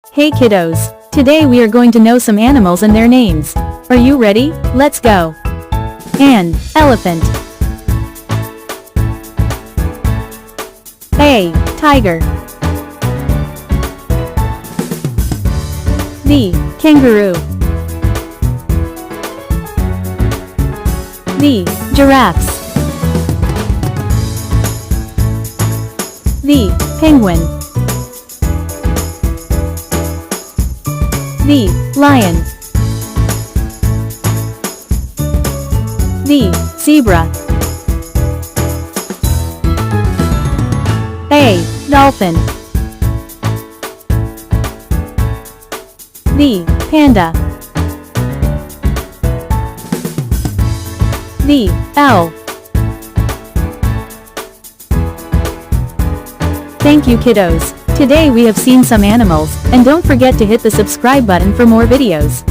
Hey kiddos, today we are going to know some animals and their names. Are you ready? Let's go. An elephant. A tiger. The kangaroo. The giraffes. The penguin. The lion. The zebra. A dolphin. The panda. The owl. Thank you kiddos. Today we have seen some animals, and don't forget to hit the subscribe button for more videos.